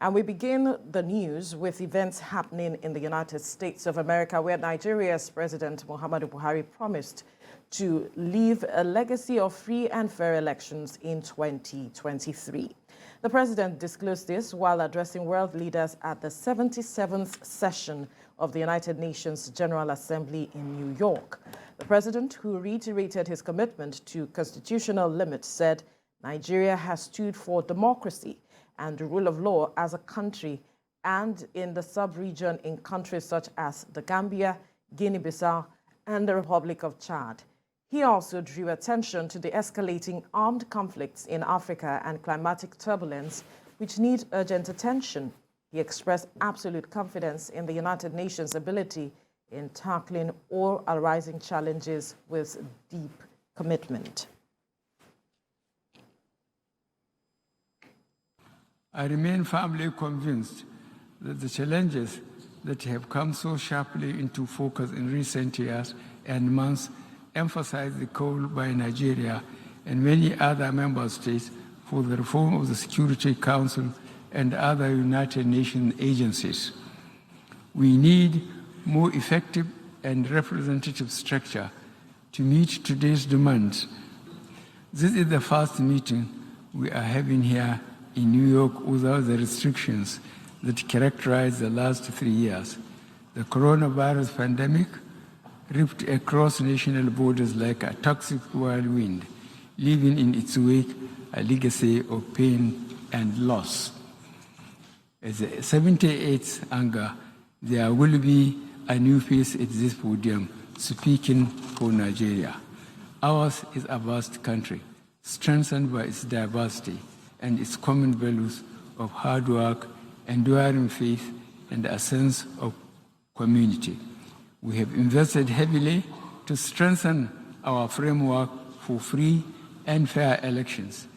And we begin the news with events happening in the United States of America, where Nigeria's President Muhammadu Buhari promised to leave a legacy of free and fair elections in 2023. The president disclosed this while addressing world leaders at the 77th session of the United Nations General Assembly in New York. The president, who reiterated his commitment to constitutional limits, said Nigeria has stood for democracy and the rule of law as a country and in the sub-region in countries such as the Gambia, Guinea-Bissau, and the Republic of Chad. He also drew attention to the escalating armed conflicts in Africa and climatic turbulence, which need urgent attention. He expressed absolute confidence in the United Nations' ability in tackling all arising challenges with deep commitment. I remain firmly convinced that the challenges that have come so sharply into focus in recent years and months emphasize the call by Nigeria and many other member states for the reform of the Security Council and other United Nations agencies. We need more effective and representative structure to meet today's demands. This is the first meeting we are having here in New York without the restrictions that characterized the last 3 years. The coronavirus pandemic ripped across national borders like a toxic whirlwind, leaving in its wake a legacy of pain and loss. As the 78th UNGA, there will be a new face at this podium speaking for Nigeria. Ours is a vast country, strengthened by its diversity and its common values of hard work, enduring faith, and a sense of community. We have invested heavily to strengthen our framework for free and fair elections.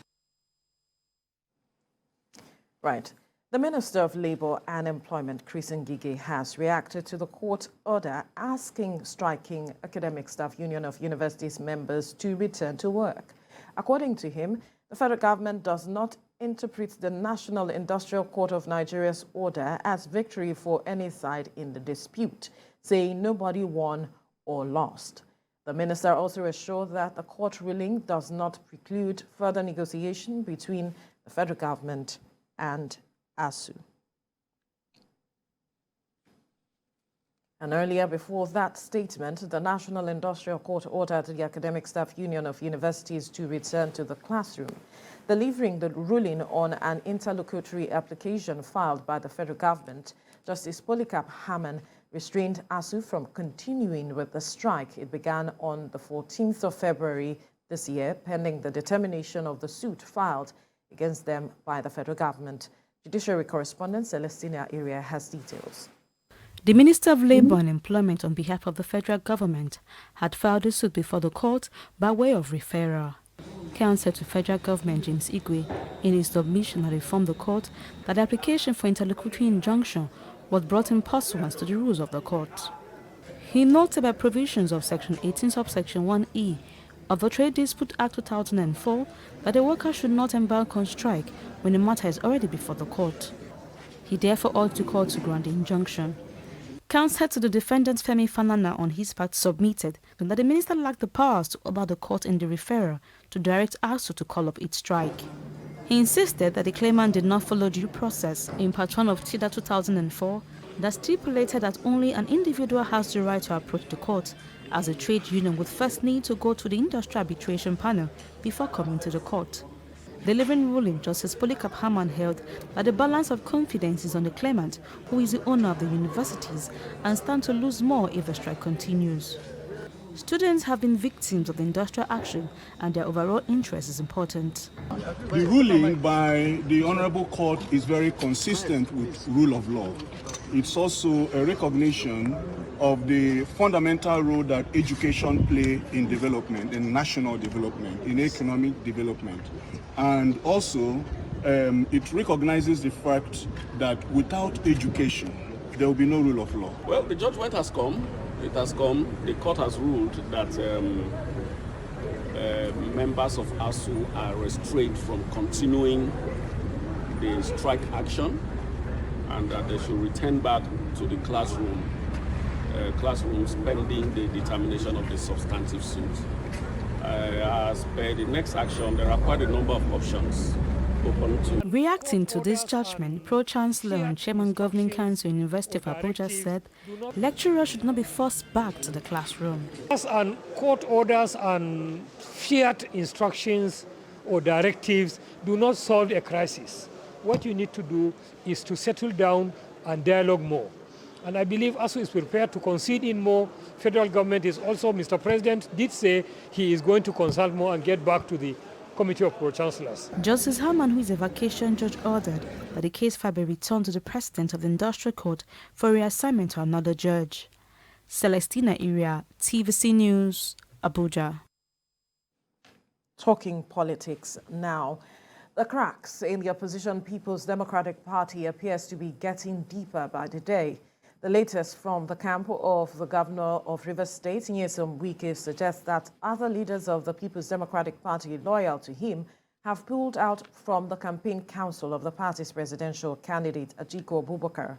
Right. The Minister of Labour and Employment, Chris Ngige, has reacted to the court order asking striking Academic Staff Union of Universities members to return to work. According to him, the federal government does not interpret the National Industrial Court of Nigeria's order as victory for any side in the dispute, saying nobody won or lost. The minister also assured that the court ruling does not preclude further negotiation between the federal government and ASUU. And earlier, before that statement, the National Industrial Court ordered the Academic Staff Union of Universities to return to the classroom. Delivering the ruling on an interlocutory application filed by the federal government, Justice Polycarp Hammond restrained ASUU from continuing with the strike. It began on the 14th of February this year, pending the determination of the suit filed against them by the federal government. Judiciary correspondent Celestina Area has details. The Minister of Labour and Employment on behalf of the federal government had filed a suit before the court by way of referral. Counsel to federal government James Igwe, in his submission, had informed the court that the application for interlocutory injunction was brought in pursuant to the rules of the court. He noted by provisions of Section 18, subsection 1E of the Trade Dispute Act 2004 that the worker should not embark on strike when the matter is already before the court. He therefore urged the court to grant the injunction. Counsel to the defendant Femi Fanana on his part submitted that the minister lacked the powers to order the court in the referral to direct ASUU to call up its strike. He insisted that the claimant did not follow due process in Part 1 of TIDA 2004 that stipulated that only an individual has the right to approach the court, as a trade union would first need to go to the industrial arbitration panel before coming to the court. Delivering ruling, Justice Polycarp Hammond held that the balance of confidence is on the claimant, who is the owner of the universities, and stand to lose more if the strike continues. Students have been victims of the industrial action, and their overall interest is important. The ruling by the Honorable Court is very consistent with rule of law. It's also a recognition of the fundamental role that education plays in development, in national development, in economic development. And also, it recognizes the fact that without education, there will be no rule of law. Well, the judgment has come. It has come. The court has ruled that members of ASUU are restrained from continuing the strike action and that they should return back to the classrooms pending the determination of the substantive suit. As per the next action, there are quite a number of options open to. Reacting to this judgment, Pro-Chancellor and Chairman Governing Council University of Abuja said lecturers should not be forced back to the classroom. And court orders and fiat instructions or directives do not solve a crisis. What you need to do is to settle down and dialogue more. And I believe ASUU is prepared to concede in more. Federal government is also, Mr. President did say he is going to consult more and get back to the Committee of Pro-Chancellors. Justice Herman, who is a vacation judge, ordered that the case file be returned to the President of the Industrial Court for reassignment to another judge. Celestina Iria, TVC News, Abuja. Talking politics now. The cracks in the opposition People's Democratic Party appears to be getting deeper by the day. The latest from the camp of the Governor of Rivers State, Iyorchia Ayu, suggests that other leaders of the People's Democratic Party loyal to him have pulled out from the campaign council of the party's presidential candidate, Atiku Abubakar.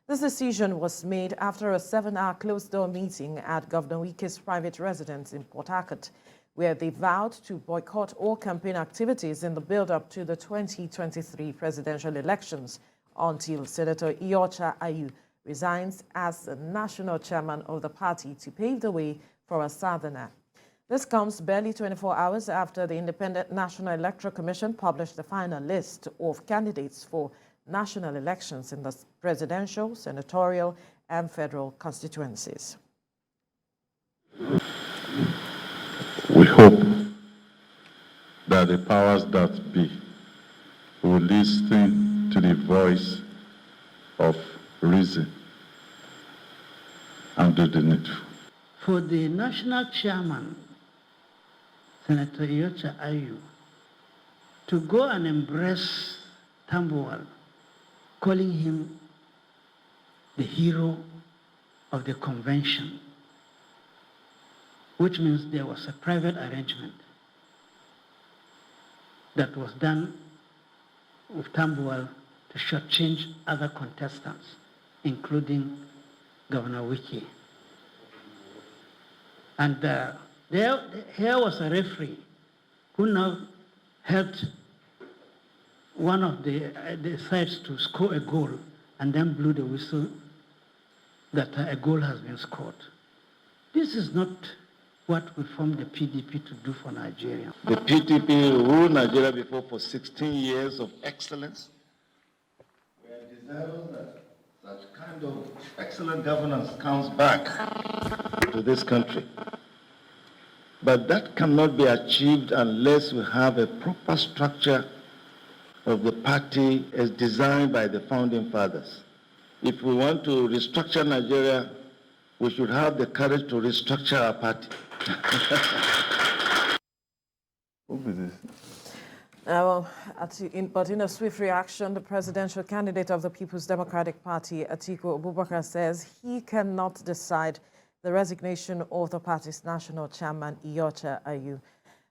This decision was made after a 7-hour closed-door meeting at Governor Wike's private residence in Port Harcourt, where they vowed to boycott all campaign activities in the build-up to the 2023 presidential elections until Senator Iyorchia Ayu resigns as the national chairman of the party to pave the way for a southerner. This comes barely 24 hours after the Independent National Electoral Commission published the final list of candidates for national elections in the presidential, senatorial, and federal constituencies. We hope that the powers that be will listen to the voice of reason and do the needful. For the national chairman, Senator Iyorchia Ayu, to go and embrace Tambuwal, calling him the hero of the convention, which means there was a private arrangement that was done with Tambuwal to shortchange other contestants, including Governor Wike. And here was a referee who now helped one of the sides to score a goal and then blew the whistle that a goal has been scored. This is not what we formed the PDP to do for Nigeria. The PDP ruled Nigeria before for 16 years of excellence. We are desirous that such kind of excellent governance comes back to this country. But that cannot be achieved unless we have a proper structure of the party as designed by the founding fathers. If we want to restructure Nigeria, we should have the courage to restructure our party. But in a swift reaction, the presidential candidate of the People's Democratic Party, Atiku Abubakar, says he cannot decide the resignation of the party's national chairman, Iyorchia Ayu.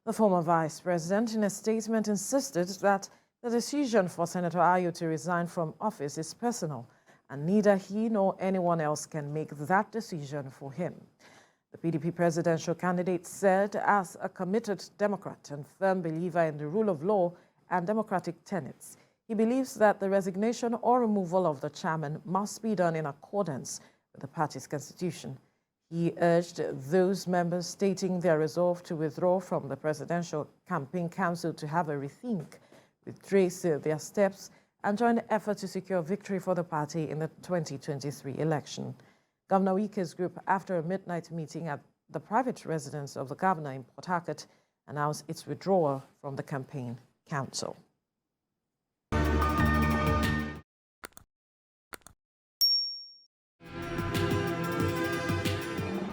The former vice president, in a statement, insisted that the decision for Senator Ayu to resign from office is personal, and neither he nor anyone else can make that decision for him. The PDP presidential candidate said, as a committed Democrat and firm believer in the rule of law and democratic tenets, he believes that the resignation or removal of the chairman must be done in accordance with the party's constitution. He urged those members stating their resolve to withdraw from the Presidential Campaign Council to have a rethink, retrace their steps, and join the effort to secure victory for the party in the 2023 election. Governor Wike's group, after a midnight meeting at the private residence of the governor in Port Harcourt, announced its withdrawal from the campaign council.